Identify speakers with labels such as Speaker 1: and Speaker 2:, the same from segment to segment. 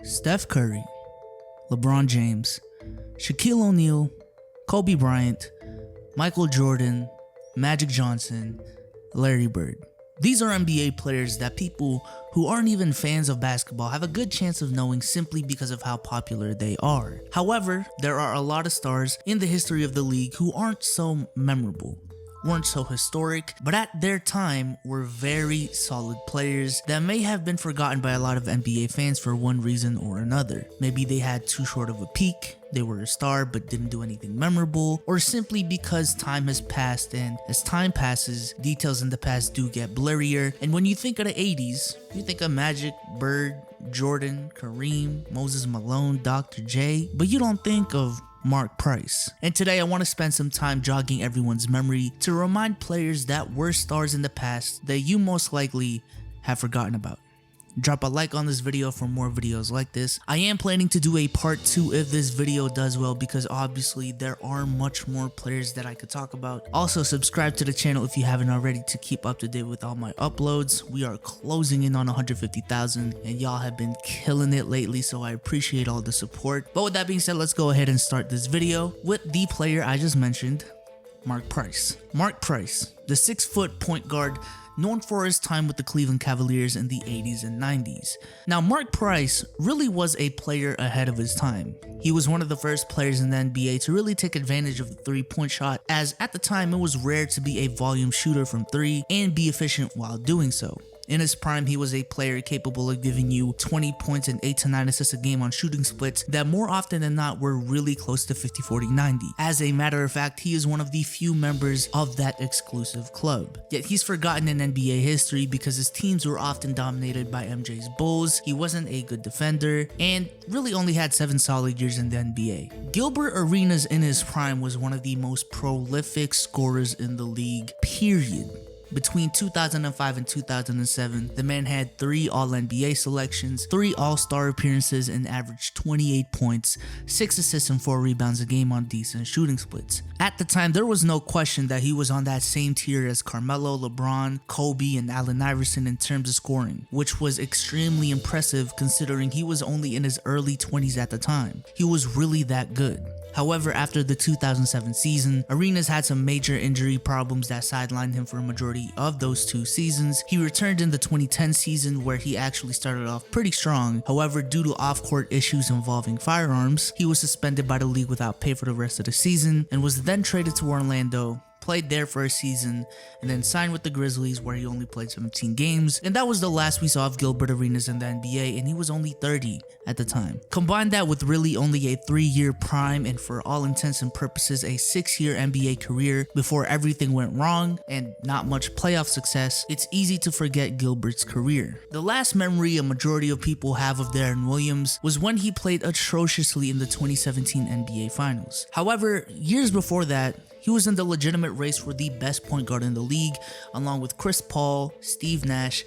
Speaker 1: Steph Curry, LeBron James, Shaquille O'Neal, Kobe Bryant, Michael Jordan, Magic Johnson, Larry Bird. These are NBA players that people who aren't even fans of basketball have a good chance of knowing simply because of how popular they are. However, there are a lot of stars in the history of the league who aren't so memorable, weren't so historic, but at their time were very solid players that may have been forgotten by a lot of NBA fans for one reason or another. Maybe they had too short of a peak, they were a star but didn't do anything memorable, or simply because time has passed, and as time passes, details in the past do get blurrier. And when you think of the 80s, you think of Magic, Bird, Jordan, Kareem, Moses Malone, Dr. J, but you don't think of Mark Price. And today I want to spend some time jogging everyone's memory to remind players that were stars in the past that you most likely have forgotten about. Drop a like on this video for more videos like this. I am planning to do a part 2 if this video does well, because obviously there are much more players that I could talk about. Also, subscribe to the channel if you haven't already to keep up to date with all my uploads. We are closing in on 150,000 and y'all have been killing it lately, so I appreciate all the support. But with that being said, let's go ahead and start this video with the player I just mentioned, Mark Price. Mark Price, the 6-foot point guard known for his time with the Cleveland Cavaliers in the 80s and 90s. Now, Mark Price really was a player ahead of his time. He was one of the first players in the NBA to really take advantage of the three-point shot, as at the time it was rare to be a volume shooter from 3 and be efficient while doing so. In his prime, he was a player capable of giving you 20 points and 8 to 9 assists a game on shooting splits that more often than not were really close to 50-40-90. As a matter of fact, he is one of the few members of that exclusive club. Yet he's forgotten in NBA history because his teams were often dominated by MJ's Bulls, he wasn't a good defender, and really only had 7 solid years in the NBA. Gilbert Arenas in his prime was one of the most prolific scorers in the league, period. Between 2005 and 2007, the man had 3 All-NBA selections, 3 All-Star appearances, and averaged 28 points, 6 assists, and 4 rebounds a game on decent shooting splits. At the time, there was no question that he was on that same tier as Carmelo, LeBron, Kobe, and Allen Iverson in terms of scoring, which was extremely impressive considering he was only in his early 20s at the time. He was really that good. However, after the 2007 season, Arenas had some major injury problems that sidelined him for a majority of those 2 seasons. He returned in the 2010 season where he actually started off pretty strong. However, due to off-court issues involving firearms, he was suspended by the league without pay for the rest of the season and was then traded to Orlando, played there for a season, and then signed with the Grizzlies where he only played 17 games, and that was the last we saw of Gilbert Arenas in the NBA, and he was only 30 at the time. Combine that with really only a 3-year prime and for all intents and purposes a 6-year NBA career before everything went wrong and not much playoff success, it's easy to forget Gilbert's career. The last memory a majority of people have of Deron Williams was when he played atrociously in the 2017 NBA Finals. However, years before that, he was in the legitimate race for the best point guard in the league, along with Chris Paul, Steve Nash,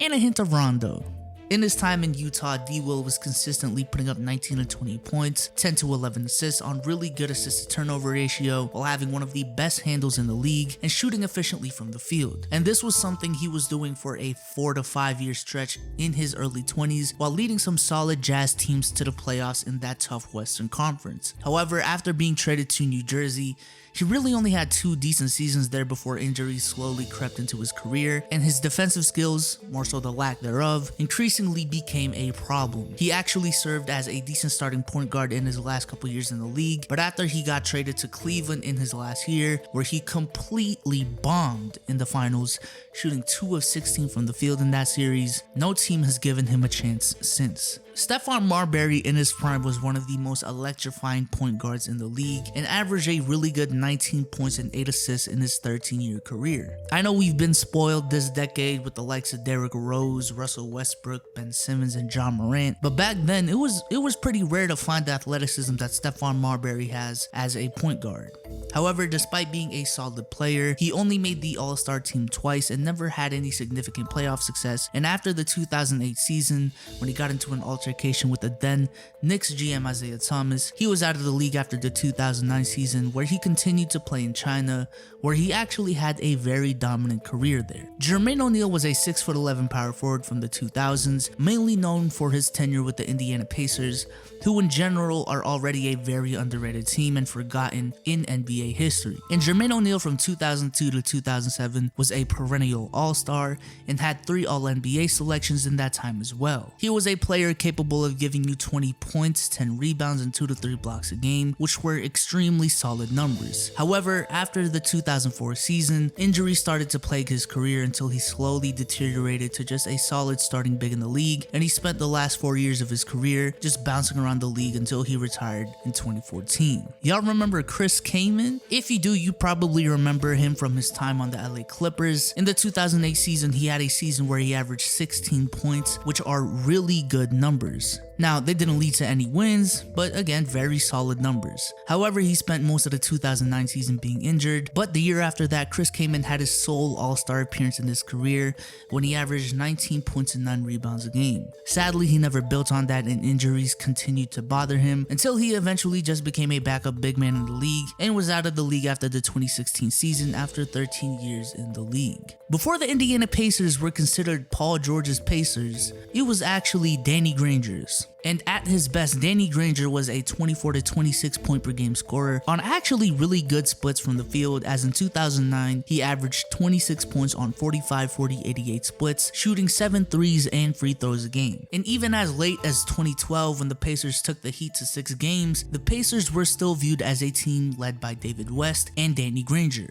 Speaker 1: and a hint of Rondo. In his time in Utah, D-Will was consistently putting up 19 to 20 points, 10 to 11 assists on really good assist-to-turnover ratio, while having one of the best handles in the league and shooting efficiently from the field. And this was something he was doing for a 4 to 5 year stretch in his early 20s, while leading some solid Jazz teams to the playoffs in that tough Western Conference. However, after being traded to New Jersey, he really only had 2 decent seasons there before injuries slowly crept into his career, and his defensive skills, more so the lack thereof, increasingly became a problem. He actually served as a decent starting point guard in his last couple years in the league, but after he got traded to Cleveland in his last year, where he completely bombed in the finals, shooting 2 of 16 from the field in that series, no team has given him a chance since. Stephon Marbury in his prime was one of the most electrifying point guards in the league and averaged a really good 19 points and 8 assists in his 13-year career. I know we've been spoiled this decade with the likes of Derrick Rose, Russell Westbrook, Ben Simmons, and John Morant, but back then it was pretty rare to find the athleticism that Stephon Marbury has as a point guard. However, despite being a solid player, he only made the All-Star team twice and never had any significant playoff success, and after the 2008 season, when he got into an altercation with the then Knicks GM Isaiah Thomas. He was out of the league after the 2009 season, where he continued to play in China, where he actually had a very dominant career there. Jermaine O'Neal was a 6'11" power forward from the 2000s, mainly known for his tenure with the Indiana Pacers, who in general are already a very underrated team and forgotten in NBA history. And Jermaine O'Neal from 2002 to 2007 was a perennial all-star and had 3 All-NBA selections in that time as well. He was a player capable of giving you 20 points, 10 rebounds, and 2 to 3 blocks a game, which were extremely solid numbers. However, after the 2004 season, injuries started to plague his career until he slowly deteriorated to just a solid starting big in the league, and he spent the last 4 years of his career just bouncing around the league until he retired in 2014. Y'all remember Chris Kaman? If you do, you probably remember him from his time on the LA Clippers. In the 2008 season, he had a season where he averaged 16 points, which are really good numbers. Now, they didn't lead to any wins, but again, very solid numbers. However, he spent most of the 2009 season being injured, but the year after that, Chris Kaman had his sole All-Star appearance in his career when he averaged 19 points and 9 rebounds a game. Sadly, he never built on that and injuries continued to bother him until he eventually just became a backup big man in the league and was out of the league after the 2016 season after 13 years in the league. Before the Indiana Pacers were considered Paul George's Pacers, it was actually Danny Granger's. And at his best, Danny Granger was a 24 to 26 point per game scorer on actually really good splits from the field, as in 2009, he averaged 26 points on 45, 40, 88 splits, shooting 7 threes and free throws a game. And even as late as 2012, when the Pacers took the Heat to 6 games, the Pacers were still viewed as a team led by David West and Danny Granger.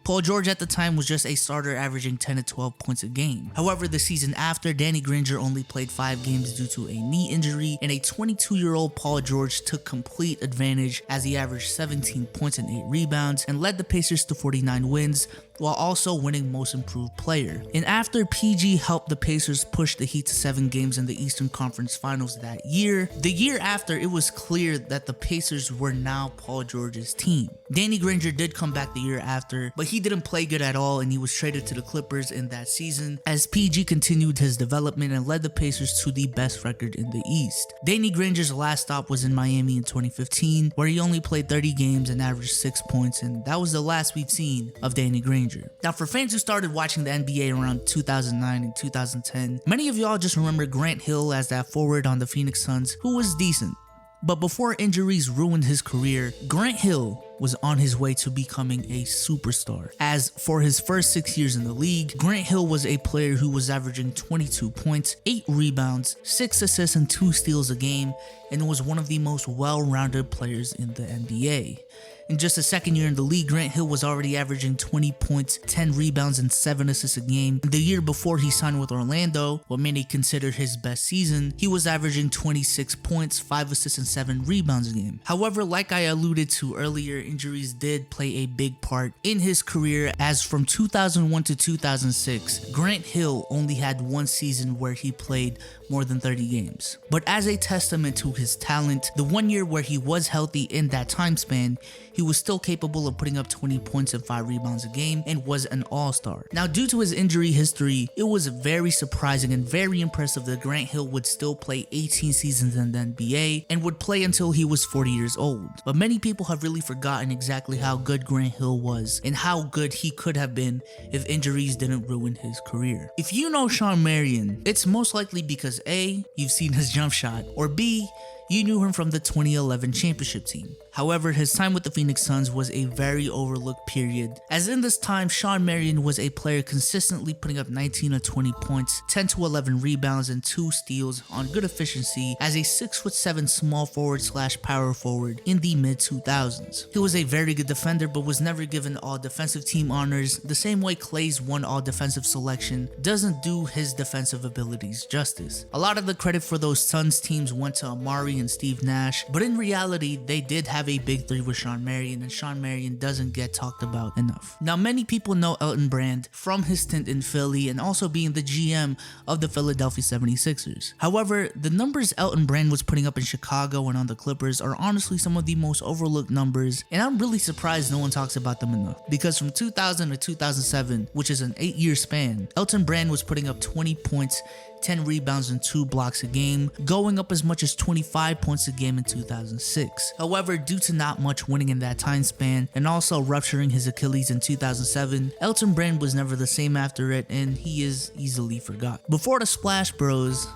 Speaker 1: Paul George at the time was just a starter averaging 10 to 12 points a game. However, the season after, Danny Granger only played 5 games due to a knee injury, and a 22-year-old Paul George took complete advantage as he averaged 17 points and 8 rebounds and led the Pacers to 49 wins, while also winning Most Improved Player. And after PG helped the Pacers push the Heat to 7 games in the Eastern Conference Finals that year, the year after, it was clear that the Pacers were now Paul George's team. Danny Granger did come back the year after, but he didn't play good at all, and he was traded to the Clippers in that season as PG continued his development and led the Pacers to the best record in the East. Danny Granger's last stop was in Miami in 2015, where he only played 30 games and averaged 6 points, and that was the last we've seen of Danny Granger. Now, for fans who started watching the NBA around 2009 and 2010, many of y'all just remember Grant Hill as that forward on the Phoenix Suns who was decent. But before injuries ruined his career, Grant Hill was on his way to becoming a superstar, as for his first 6 years in the league, Grant Hill was a player who was averaging 22 points, 8 rebounds, 6 assists, and 2 steals a game, and was one of the most well-rounded players in the NBA. In just his second year in the league, Grant Hill was already averaging 20 points, 10 rebounds, and 7 assists a game. The year before he signed with Orlando, what many consider his best season, he was averaging 26 points, 5 assists, and 7 rebounds a game. However, like I alluded to earlier, injuries did play a big part in his career, as from 2001 to 2006, Grant Hill only had 1 season where he played more than 30 games. But as a testament to his talent, the 1 year where he was healthy in that time span, he was still capable of putting up 20 points and 5 rebounds a game and was an all-star. Now, due to his injury history, it was very surprising and very impressive that Grant Hill would still play 18 seasons in the NBA and would play until he was 40 years old. But many people have really forgotten exactly how good Grant Hill was and how good he could have been if injuries didn't ruin his career. If you know Shawn Marion, it's most likely because A, you've seen his jump shot, or B, you knew him from the 2011 championship team. However, his time with the Phoenix Suns was a very overlooked period, as in this time, Shawn Marion was a player consistently putting up 19 to 20 points, 10 to 11 rebounds, and 2 steals on good efficiency as a 6'7" small forward / power forward in the mid-2000s. He was a very good defender, but was never given all defensive team honors, the same way Clay's one all defensive selection doesn't do his defensive abilities justice. A lot of the credit for those Suns teams went to Amar'e and Steve Nash, but in reality, they did have a big 3 with Shawn Marion, and Shawn Marion doesn't get talked about enough. Now, many people know Elton Brand from his stint in Philly and also being the GM of the Philadelphia 76ers. However, the numbers Elton Brand was putting up in Chicago and on the Clippers are honestly some of the most overlooked numbers, and I'm really surprised no one talks about them enough, because from 2000 to 2007, which is an 8-year span, Elton Brand was putting up 20 points, 10 rebounds and 2 blocks a game, going up as much as 25 points a game in 2006. However, due to not much winning in that time span and also rupturing his Achilles in 2007, Elton Brand was never the same after it, and he is easily forgot. Before the Splash Bros,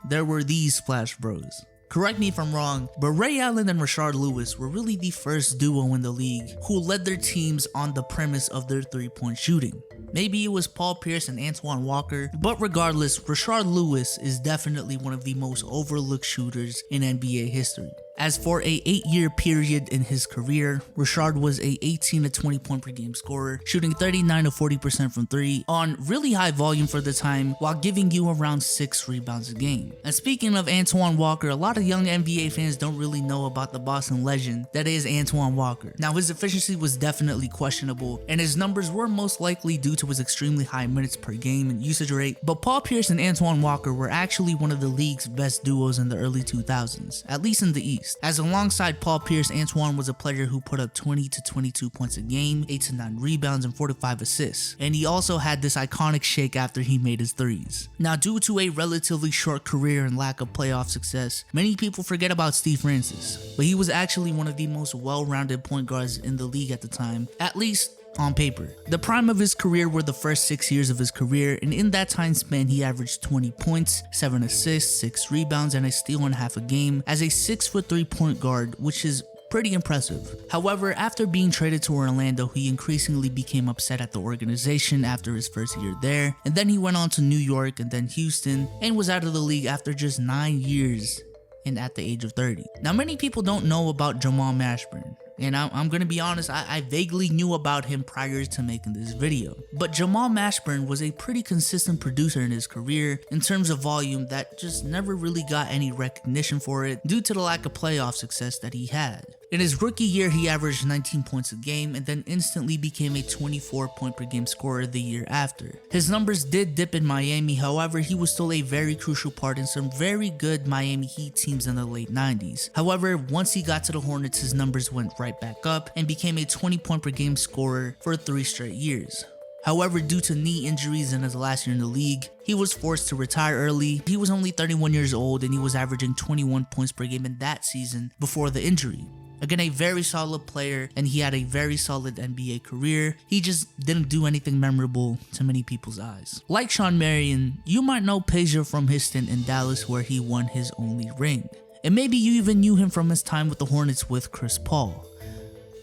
Speaker 1: there were these Splash Bros. Correct me if I'm wrong, but Ray Allen and Rashard Lewis were really the first duo in the league who led their teams on the premise of their three-point shooting. Maybe it was Paul Pierce and Antoine Walker, but regardless, Rashard Lewis is definitely one of the most overlooked shooters in NBA history. As for a 8-year period in his career, Rashard was a 18 to 20 point per game scorer, shooting 39 to 40% from 3 on really high volume for the time, while giving you around 6 rebounds a game. And speaking of Antoine Walker, a lot of young NBA fans don't really know about the Boston legend that is Antoine Walker. Now, his efficiency was definitely questionable, and his numbers were most likely due to his extremely high minutes per game and usage rate, but Paul Pierce and Antoine Walker were actually one of the league's best duos in the early 2000s, at least in the East. As alongside Paul Pierce, Antoine was a player who put up 20 to 22 points a game, 8 to 9 rebounds, and 4 to 5 assists. And he also had this iconic shake after he made his threes. Now, due to a relatively short career and lack of playoff success, many people forget about Steve Francis, but he was actually one of the most well-rounded point guards in the league at the time, at least on paper. The prime of his career were the first 6 years of his career, and in that time span he averaged 20 points, 7 assists, 6 rebounds, and a steal and a half a game as a 6'3" point guard, which is pretty impressive. However, after being traded to Orlando, he increasingly became upset at the organization after his first year there, and then he went on to New York and then Houston, and was out of the league after just 9 years and at the age of 30. Now, many people don't know about Jamal Mashburn, and I'm gonna be honest, I vaguely knew about him prior to making this video. But Jamal Mashburn was a pretty consistent producer in his career in terms of volume that just never really got any recognition for it due to the lack of playoff success that he had. In his rookie year, he averaged 19 points a game and then instantly became a 24 point per game scorer the year after. His numbers did dip in Miami, however, he was still a very crucial part in some very good Miami Heat teams in the late 90s. However, once he got to the Hornets, his numbers went right back up and became a 20 point per game scorer for 3 straight years. However, due to knee injuries in his last year in the league, he was forced to retire early. He was only 31 years old and he was averaging 21 points per game in that season before the injury. Again, a very solid player, and he had a very solid NBA career. He just didn't do anything memorable to many people's eyes. Like Shawn Marion, you might know Peja from his stint in Dallas where he won his only ring. And maybe you even knew him from his time with the Hornets with Chris Paul.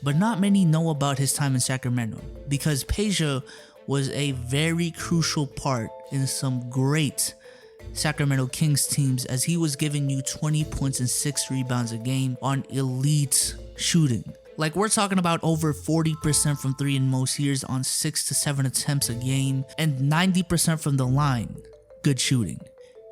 Speaker 1: But not many know about his time in Sacramento, because Peja was a very crucial part in some great Sacramento Kings teams, as he was giving you 20 points and 6 rebounds a game on elite shooting. Like, we're talking about over 40% from 3 in most years on 6 to 7 attempts a game, and 90% from the line. Good shooting.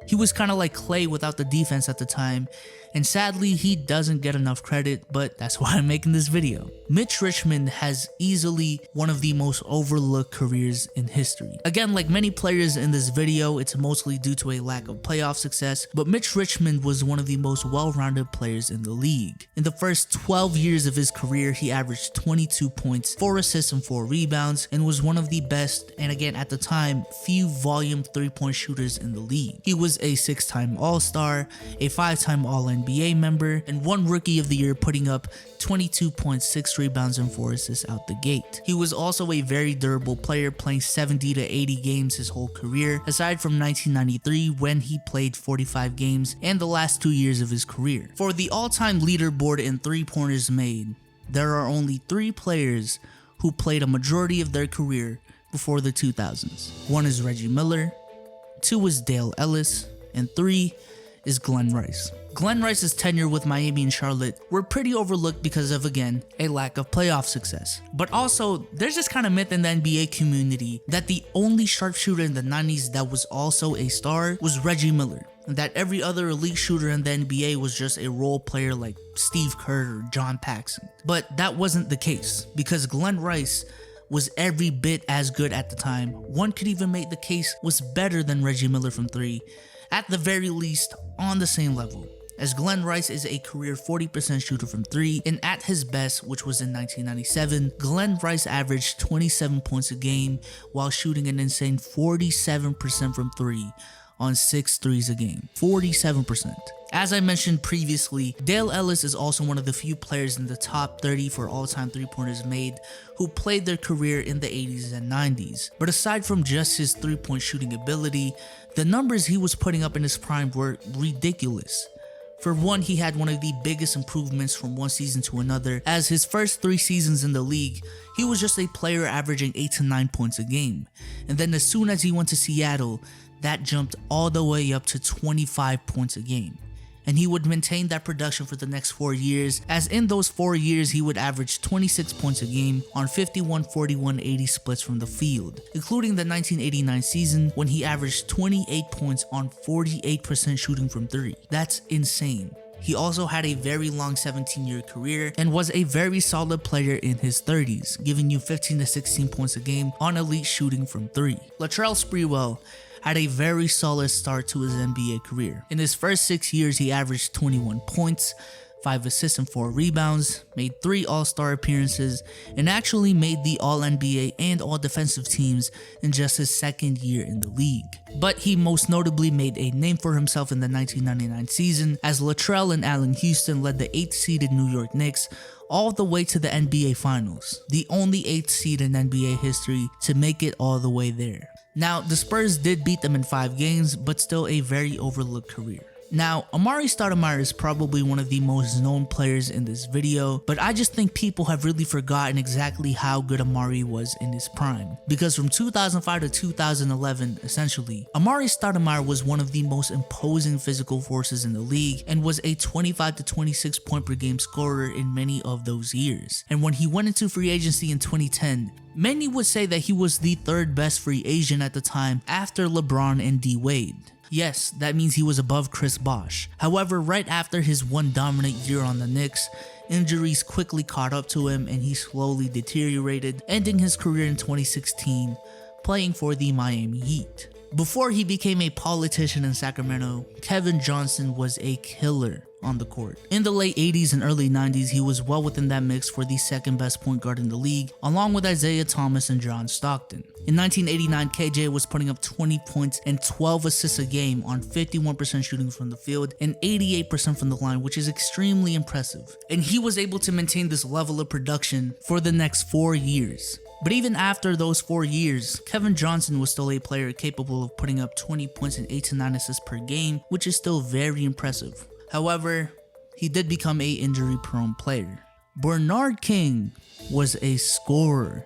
Speaker 1: He was kind of like Clay without the defense at the time, and sadly he doesn't get enough credit, but that's why I'm making this video. Mitch Richmond has easily one of the most overlooked careers in history. Again, like many players in this video, it's mostly due to a lack of playoff success, but Mitch Richmond was one of the most well-rounded players in the league. In the first 12 years of his career, he averaged 22 points, 4 assists and 4 rebounds, and was one of the best, and again at the time, few volume 3-point shooters in the league. He was a 6-time All-Star, a 5-time All-NBA member, and 1 Rookie of the Year, putting up 22 points, 6 rebounds, and 4 assists out the gate. He was also a very durable player, playing 70 to 80 games his whole career, aside from 1993 when he played 45 games and the last 2 years of his career. For the all-time leaderboard in 3-pointers made, there are only 3 players who played a majority of their career before the 2000s. 1 is Reggie Miller, 2 is Dale Ellis, and 3 is Glen Rice. Glen Rice's tenure with Miami and Charlotte were pretty overlooked because of, again, a lack of playoff success. But also, there's this kind of myth in the NBA community that the only sharpshooter in the 90s that was also a star was Reggie Miller, and that every other elite shooter in the NBA was just a role player like Steve Kerr or John Paxson. But that wasn't the case, because Glen Rice was every bit as good at the time. One could even make the case was better than Reggie Miller from 3, at the very least on the same level, as Glen Rice is a career 40% shooter from 3, and at his best, which was in 1997, Glen Rice averaged 27 points a game while shooting an insane 47% from 3 on 6 threes a game, 47%. As I mentioned previously, Dale Ellis is also one of the few players in the top 30 for all-time three-pointers made who played their career in the 80s and 90s. But aside from just his three-point shooting ability, the numbers he was putting up in his prime were ridiculous. For one, he had one of the biggest improvements from one season to another, as his first 3 seasons in the league, he was just a player averaging 8 to 9 points a game. And then as soon as he went to Seattle, that jumped all the way up to 25 points a game. And he would maintain that production for the next 4 years, as in those 4 years he would average 26 points a game on 51, 41, 80 splits from the field, including the 1989 season when he averaged 28 points on 48% shooting from 3. That's insane. He also had a very long 17-year career and was a very solid player in his 30s, giving you 15 to 16 points a game on elite shooting from 3. Latrell Sprewell had a very solid start to his NBA career. In his first 6 years, he averaged 21 points, 5 assists and 4 rebounds, made 3 All-Star appearances, and actually made the All-NBA and All-Defensive teams in just his second year in the league. But he most notably made a name for himself in the 1999 season, as Latrell and Allen Houston led the 8th-seeded New York Knicks all the way to the NBA Finals, the only 8th seed in NBA history to make it all the way there. Now, the Spurs did beat them in 5 games, but still a very overlooked career. Now, Amar'e Stoudemire is probably one of the most known players in this video, but I just think people have really forgotten exactly how good Amar'e was in his prime. Because from 2005 to 2011, essentially, Amar'e Stoudemire was one of the most imposing physical forces in the league and was a 25 to 26 point per game scorer in many of those years. And when he went into free agency in 2010, many would say that he was the 3rd best free agent at the time after LeBron and D Wade. Yes, that means he was above Chris Bosh. However, right after his one dominant year on the Knicks, injuries quickly caught up to him and he slowly deteriorated, ending his career in 2016 playing for the Miami Heat. Before he became a politician in Sacramento, Kevin Johnson was a killer on the court. In the late 80s and early 90s, he was well within that mix for the 2nd best point guard in the league, along with Isaiah Thomas and John Stockton. In 1989, KJ was putting up 20 points and 12 assists a game on 51% shooting from the field and 88% from the line, which is extremely impressive. And he was able to maintain this level of production for the next 4 years. But even after those 4 years, Kevin Johnson was still a player capable of putting up 20 points and 8 to 9 assists per game, which is still very impressive. However, he did become a injury-prone player. Bernard King was a scorer.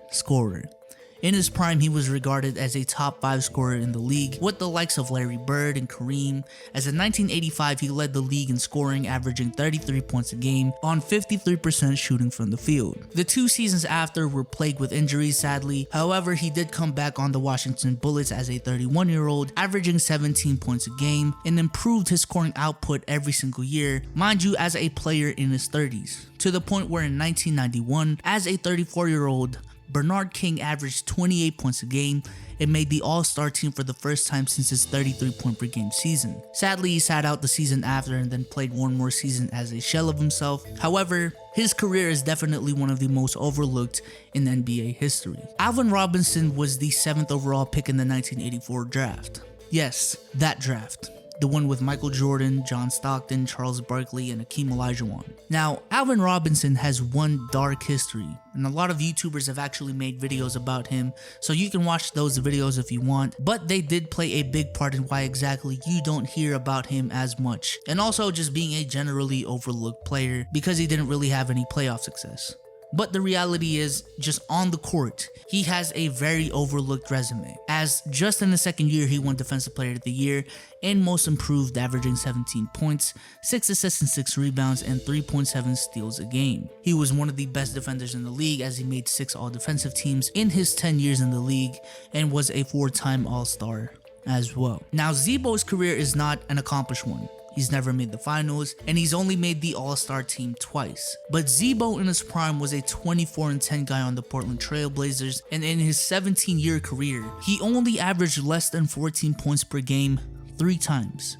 Speaker 1: In his prime, he was regarded as a top 5 scorer in the league, with the likes of Larry Bird and Kareem, as in 1985 he led the league in scoring, averaging 33 points a game on 53% shooting from the field. The 2 seasons after were plagued with injuries, sadly. However, he did come back on the Washington Bullets as a 31-year-old, averaging 17 points a game, and improved his scoring output every single year, mind you, as a player in his 30s, to the point where in 1991, as a 34-year-old, Bernard King averaged 28 points a game and made the All-Star team for the first time since his 33 point per game season. Sadly, he sat out the season after and then played one more season as a shell of himself. However, his career is definitely one of the most overlooked in NBA history. Alvin Robertson was the 7th overall pick in the 1984 draft. Yes, that draft. The one with Michael Jordan, John Stockton, Charles Barkley, and Hakeem Olajuwon. Now, Alvin Robertson has one dark history, and a lot of YouTubers have actually made videos about him, so you can watch those videos if you want, but they did play a big part in why exactly you don't hear about him as much, and also just being a generally overlooked player because he didn't really have any playoff success. But the reality is, just on the court, he has a very overlooked resume, as just in the 2nd year he won Defensive Player of the Year and Most Improved, averaging 17 points, 6 assists and 6 rebounds, and 3.7 steals a game. He was one of the best defenders in the league, as he made 6 all-defensive teams in his 10 years in the league and was a 4-time All-Star as well. Now, Z-Bo's career is not an accomplished one. He's never made the finals, and he's only made the All-Star team twice. But Z-Bo in his prime was a 24-10 guy on the Portland Trail Blazers, and in his 17-year career, he only averaged less than 14 points per game 3 times.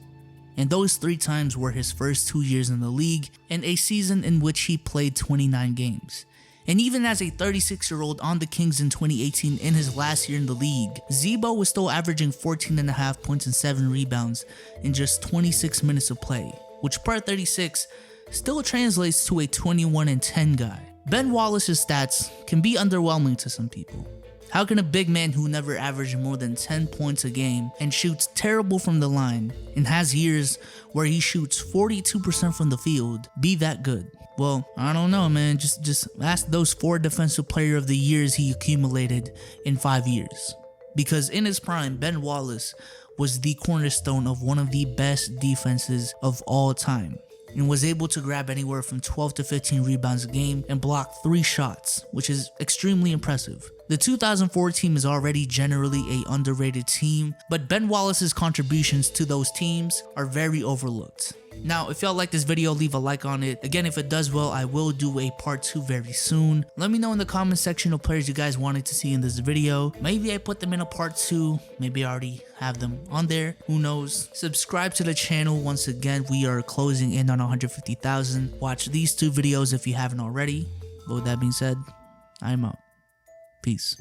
Speaker 1: And those 3 times were his first 2 years in the league, and a season in which he played 29 games. And even as a 36-year-old on the Kings in 2018 in his last year in the league, Z-Bo was still averaging 14.5 points and 7 rebounds in just 26 minutes of play, which per 36 still translates to a 21-10 guy. Ben Wallace's stats can be underwhelming to some people. How can a big man who never averaged more than 10 points a game and shoots terrible from the line and has years where he shoots 42% from the field be that good? Well, I don't know, man. Just ask those 4 defensive player of the years he accumulated in 5 years. Because in his prime, Ben Wallace was the cornerstone of one of the best defenses of all time, and was able to grab anywhere from 12 to 15 rebounds a game and block 3 shots, which is extremely impressive. The 2004 team is already generally an underrated team, but Ben Wallace's contributions to those teams are very overlooked. Now, if y'all like this video, leave a like on it. Again, if it does well, I will do a part 2 very soon. Let me know in the comment section of players you guys wanted to see in this video. Maybe I put them in a part 2. Maybe I already have them on there. Who knows? Subscribe to the channel. Once again, we are closing in on 150,000. Watch these 2 videos if you haven't already. But with that being said, I'm out. Peace.